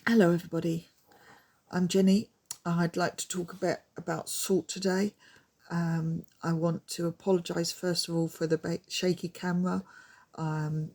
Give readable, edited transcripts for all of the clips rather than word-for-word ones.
Hello everybody, I'm Jenny. I'd like to talk a bit about salt today. I want to apologise first of all for the shaky camera.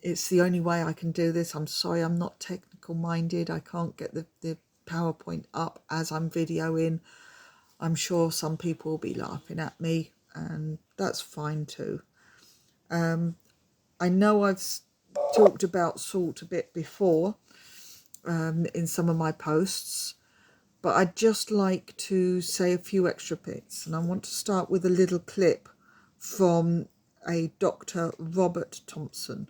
It's the only way I can do this. I'm sorry, I'm not technical minded. I can't get the PowerPoint up as I'm videoing. I'm sure some people will be laughing at me, and that's fine too. I know I've talked about salt a bit before in some of my posts, but I'd just like to say a few extra bits, and I want to start with a little clip from a Dr. Robert Thompson.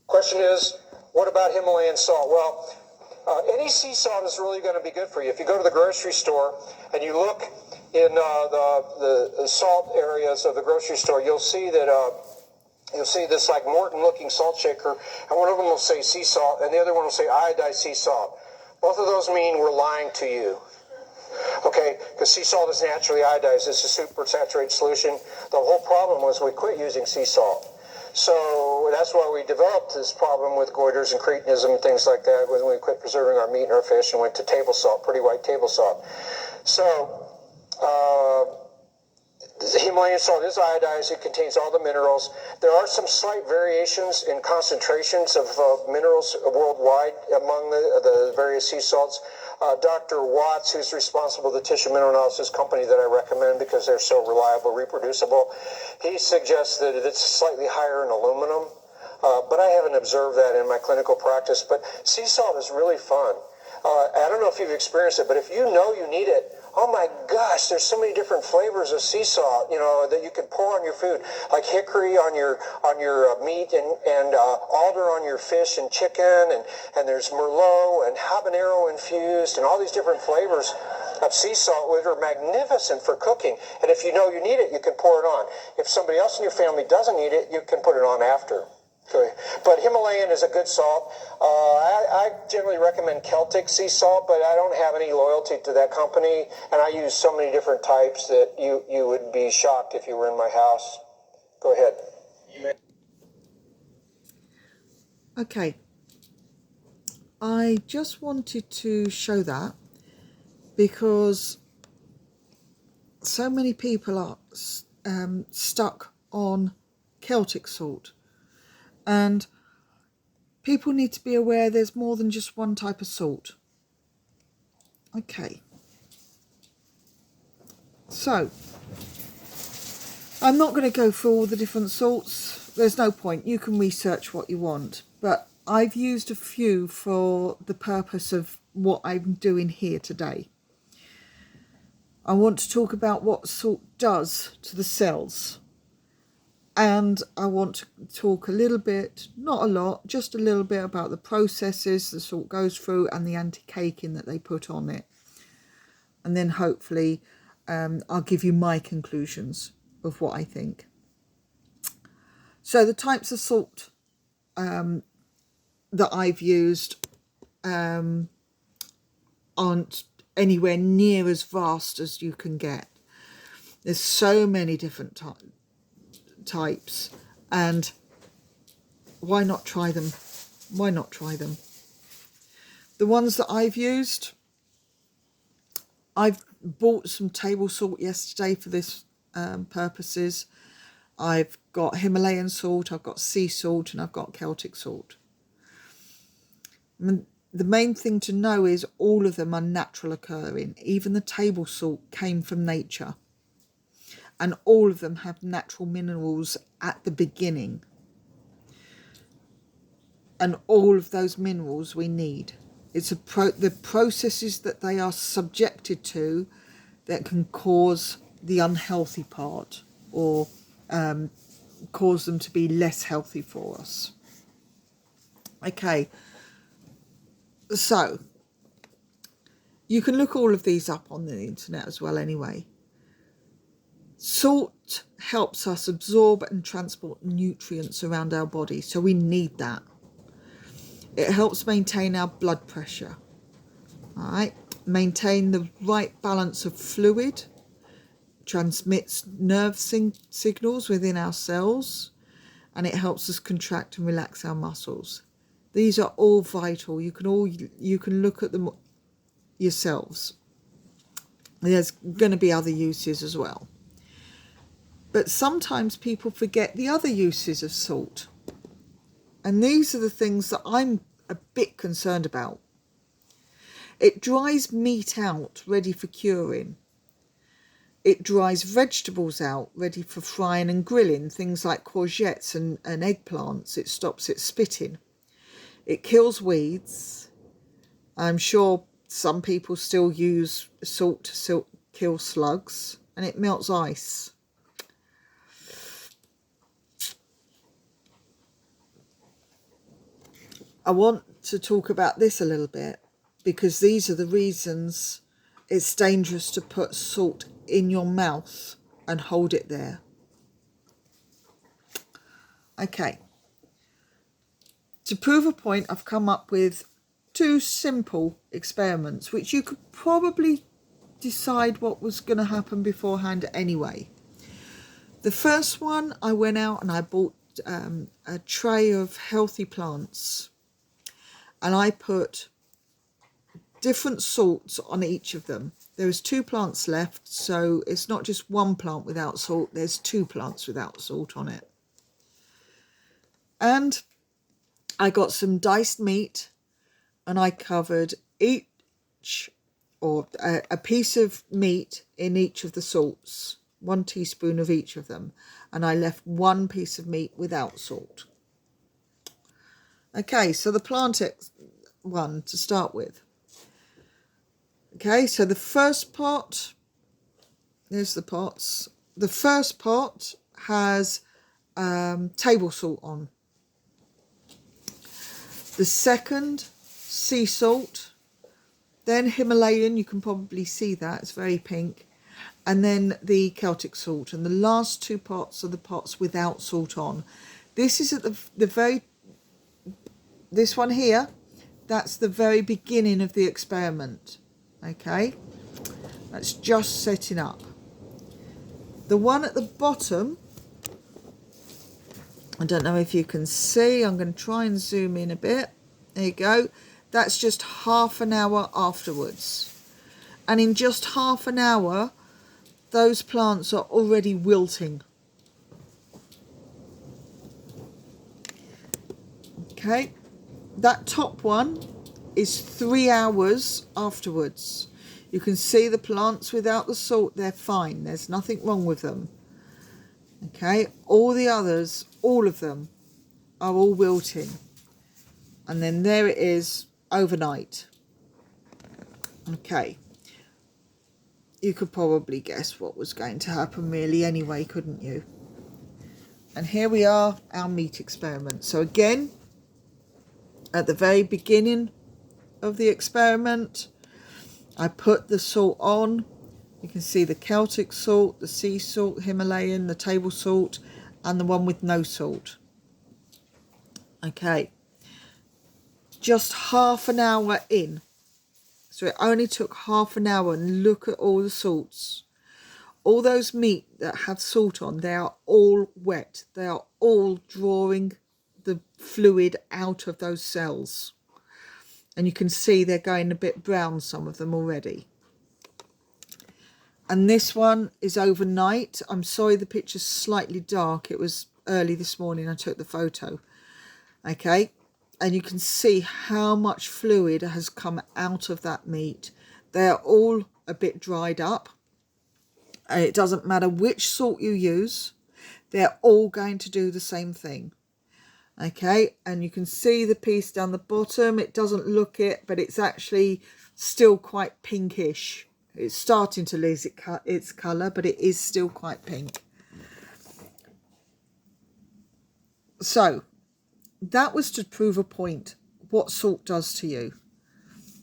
Question is, what about Himalayan salt? Well, any sea salt is really going to be good for you. If you go to the grocery store and you look in the salt areas of the grocery store, you'll see that you'll see this like Morton looking salt shaker, and one of them will say sea salt and the other one will say iodized sea salt. Both of those mean we're lying to you. Okay, because sea salt is naturally iodized. It's a super saturated solution. The whole problem was we quit using sea salt. So that's why we developed this problem with goiters and cretinism and things like that when we quit preserving our meat and our fish and went to table salt, pretty white table salt. So the Himalayan salt is iodized. It contains all the minerals. There are some slight variations in concentrations of minerals worldwide among the various sea salts. Dr. Watts, who's responsible for the tissue mineral analysis company that I recommend because they're so reliable, reproducible, he suggests that it's slightly higher in aluminum, but I haven't observed that in my clinical practice. But sea salt is really fun. I don't know if you've experienced it, but if you know you need it, oh my gosh, there's so many different flavors of sea salt, that you can pour on your food, like hickory on your meat and alder on your fish and chicken, and there's Merlot and habanero infused and all these different flavors of sea salt, which are magnificent for cooking. And if you know you need it, you can pour it on. If somebody else in your family doesn't need it, you can put it on after. Okay. But Himalayan is a good salt. I generally recommend Celtic sea salt, but I don't have any loyalty to that company, and I use so many different types that you would be shocked if you were in my house. Go ahead. Okay, I just wanted to show that because so many people are stuck on Celtic salt. And people need to be aware there's more than just one type of salt. Okay. So, I'm not going to go through all the different salts. There's no point. You can research what you want. But I've used a few for the purpose of what I'm doing here today. I want to talk about what salt does to the cells. And I want to talk a little bit, not a lot, just a little bit about the processes the salt goes through and the anti-caking that they put on it. And then hopefully I'll give you my conclusions of what I think. So the types of salt that I've used aren't anywhere near as vast as you can get. There's so many different types, and why not try them? Why not try them? The ones that I've used, I've bought some table salt yesterday for this purposes. I've got Himalayan salt, I've got sea salt, and I've got Celtic salt. And the main thing to know is all of them are natural occurring. Even the table salt came from nature. And all of them have natural minerals at the beginning. And all of those minerals we need. It's the processes that they are subjected to that can cause the unhealthy part or cause them to be less healthy for us. Okay, so you can look all of these up on the internet as well anyway. Salt helps us absorb and transport nutrients around our body, so we need that. It helps maintain our blood pressure, all right? Maintain the right balance of fluid, transmits nerve signals within our cells, and it helps us contract and relax our muscles. These are all vital. You can look at them yourselves. There's going to be other uses as well. But sometimes people forget the other uses of salt. And these are the things that I'm a bit concerned about. It dries meat out, ready for curing. It dries vegetables out, ready for frying and grilling, things like courgettes and eggplants. It stops it spitting. It kills weeds. I'm sure some people still use salt to kill slugs, and it melts ice. I want to talk about this a little bit, because these are the reasons it's dangerous to put salt in your mouth and hold it there. Okay. To prove a point, I've come up with 2 simple experiments, which you could probably decide what was going to happen beforehand anyway. The first one, I went out and I bought a tray of healthy plants, and I put different salts on each of them. There is 2 plants left, so it's not just one plant without salt, there's 2 plants without salt on it. And I got some diced meat, and I covered each, or a piece of meat in each of the salts, 1 teaspoon of each of them, and I left 1 piece of meat without salt. Okay, so the plant one to start with. Okay, so the first pot, there's the pots. The first pot has table salt on. The second, sea salt. Then Himalayan, you can probably see that, it's very pink. And then the Celtic salt. And the last 2 pots are the pots without salt on. This is at the very, this one here, that's the very beginning of the experiment. Okay, that's just setting up. The one at the bottom, I don't know if you can see, I'm going to try and zoom in a bit. There you go. That's just half an hour afterwards. And in just half an hour, those plants are already wilting. Okay, that top one is 3 hours afterwards. You can see the plants without the salt, they're fine. There's nothing wrong with them. Okay, all the others, all of them, are all wilting. And then there it is overnight. Okay. You could probably guess what was going to happen really anyway, couldn't you? And here we are, our meat experiment. So again, at the very beginning of the experiment, I put the salt on. You can see the Celtic salt, the sea salt, Himalayan, the table salt, and the one with no salt. Okay, just half an hour in, so it only took half an hour, and look at all the salts. All those meat that have salt on, they are all wet. They are all drawing the fluid out of those cells. And you can see they're going a bit brown, some of them already. And this one is overnight. I'm sorry the picture's slightly dark. It was early this morning I took the photo. Okay, and you can see how much fluid has come out of that meat. They're all a bit dried up. And it doesn't matter which salt you use. They're all going to do the same thing. Okay, and you can see the piece down the bottom. It doesn't look it, but it's actually still quite pinkish. It's starting to lose its colour, but it is still quite pink. So, that was to prove a point, what salt does to you.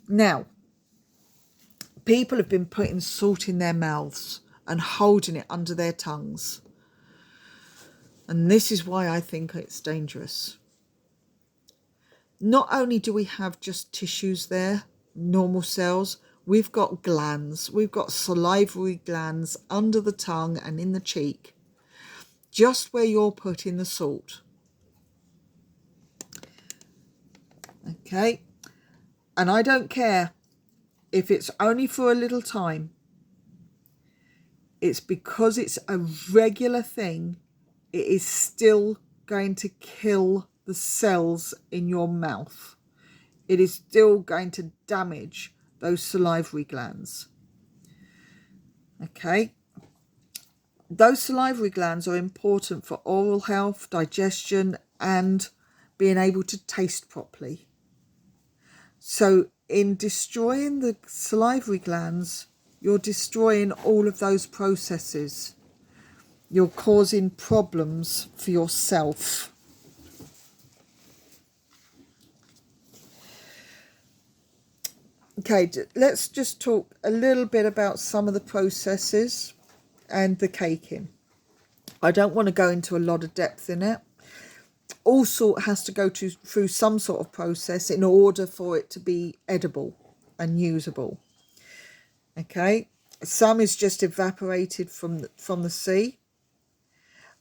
Now, people have been putting salt in their mouths and holding it under their tongues. And this is why I think it's dangerous. Not only do we have just tissues there, normal cells, we've got glands. We've got salivary glands under the tongue and in the cheek, just where you're putting the salt. Okay, and I don't care if it's only for a little time. It's because it's a regular thing, it is still going to kill the cells in your mouth. It is still going to damage those salivary glands. Okay, those salivary glands are important for oral health, digestion, and being able to taste properly. So in destroying the salivary glands, you're destroying all of those processes. You're causing problems for yourself. Okay, let's just talk a little bit about some of the processes and the caking. I don't want to go into a lot of depth in it. All salt has to go through some sort of process in order for it to be edible and usable. Okay, some is just evaporated from the sea.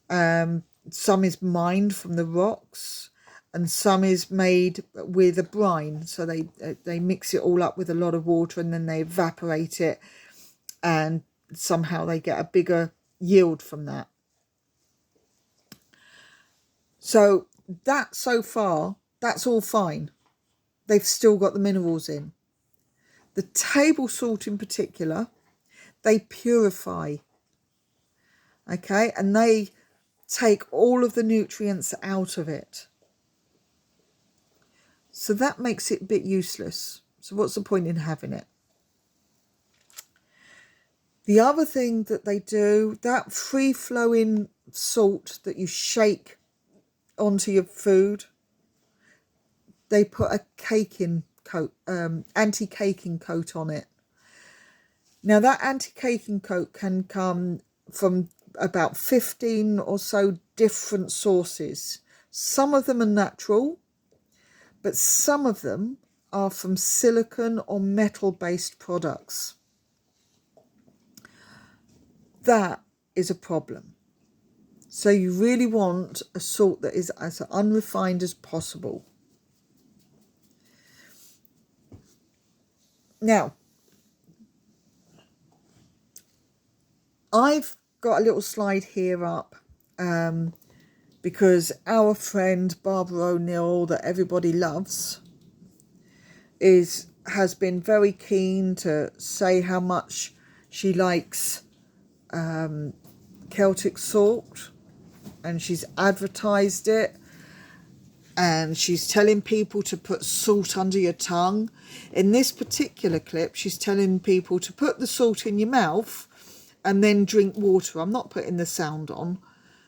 Some is mined from the rocks, and some is made with a brine. So they mix it all up with a lot of water, and then they evaporate it, and somehow they get a bigger yield from that. So that so far, that's all fine. They've still got the minerals in. The table salt in particular, they purify. Okay, and they take all of the nutrients out of it. So that makes it a bit useless. So what's the point in having it? The other thing that they do, that free-flowing salt that you shake onto your food, they put a caking coat, anti-caking coat on it. Now that anti-caking coat can come from about 15 or so different sources. Some of them are natural, but some of them are from silicon or metal-based products. That is a problem. So you really want a salt that is as unrefined as possible. Now, I've got a little slide here up because our friend Barbara O'Neill, that everybody loves, has been very keen to say how much she likes Celtic salt, and she's advertised it, and she's telling people to put salt under your tongue. In this particular clip, she's telling people to put the salt in your mouth and then drink water. I'm not putting the sound on.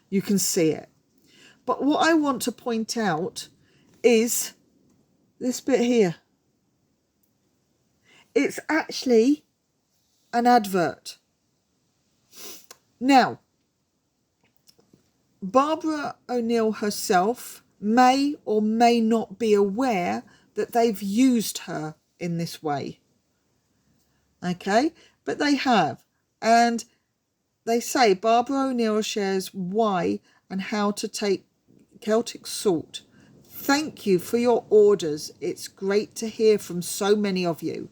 You can see it. But what I want to point out is this bit here. It's actually an advert. Now, Barbara O'Neill herself may or may not be aware that they've used her in this way. Okay, but they have. And they say Barbara O'Neill shares why and how to take Celtic salt. Thank you for your orders. It's great to hear from so many of you.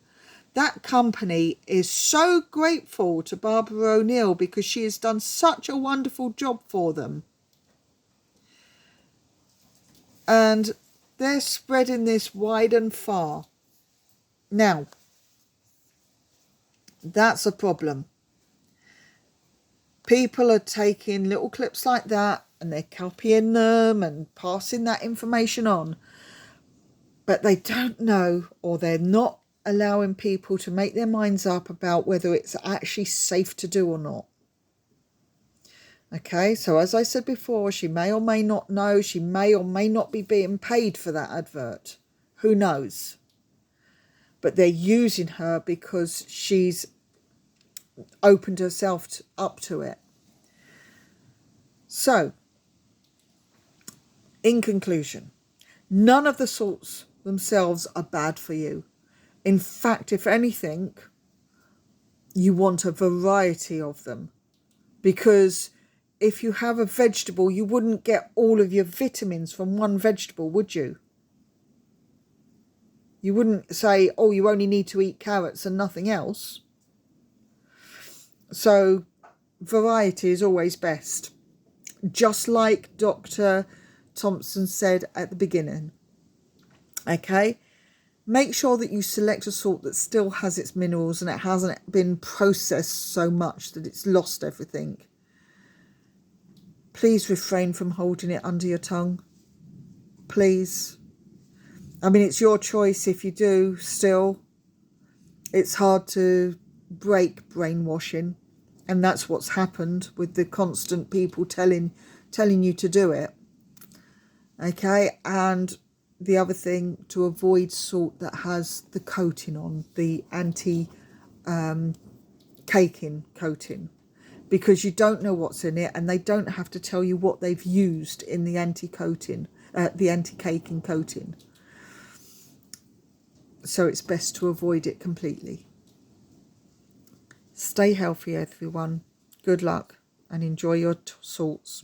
That company is so grateful to Barbara O'Neill because she has done such a wonderful job for them. And they're spreading this wide and far. Now, that's a problem. People are taking little clips like that and they're copying them and passing that information on. But they don't know, or they're not allowing people to make their minds up about whether it's actually safe to do or not. Okay, so as I said before, she may or may not know. She may or may not be being paid for that advert. Who knows? But they're using her because she's opened herself up to it. So, in conclusion, none of the salts themselves are bad for you. In fact, if anything, you want a variety of them, because if you have a vegetable, you wouldn't get all of your vitamins from one vegetable, would you? You wouldn't say, oh, you only need to eat carrots and nothing else. So variety is always best. Just like Dr. Thompson said at the beginning. Okay? Make sure that you select a salt that still has its minerals and it hasn't been processed so much that it's lost everything. Please refrain from holding it under your tongue. Please. I mean, it's your choice if you do still. It's hard to break brainwashing. And that's what's happened with the constant people telling you to do it. Okay? And the other thing, to avoid salt that has the coating on, the anti-caking coating, because you don't know what's in it, and they don't have to tell you what they've used in the anti-caking coating. So it's best to avoid it completely. Stay healthy, everyone. Good luck and enjoy your salts.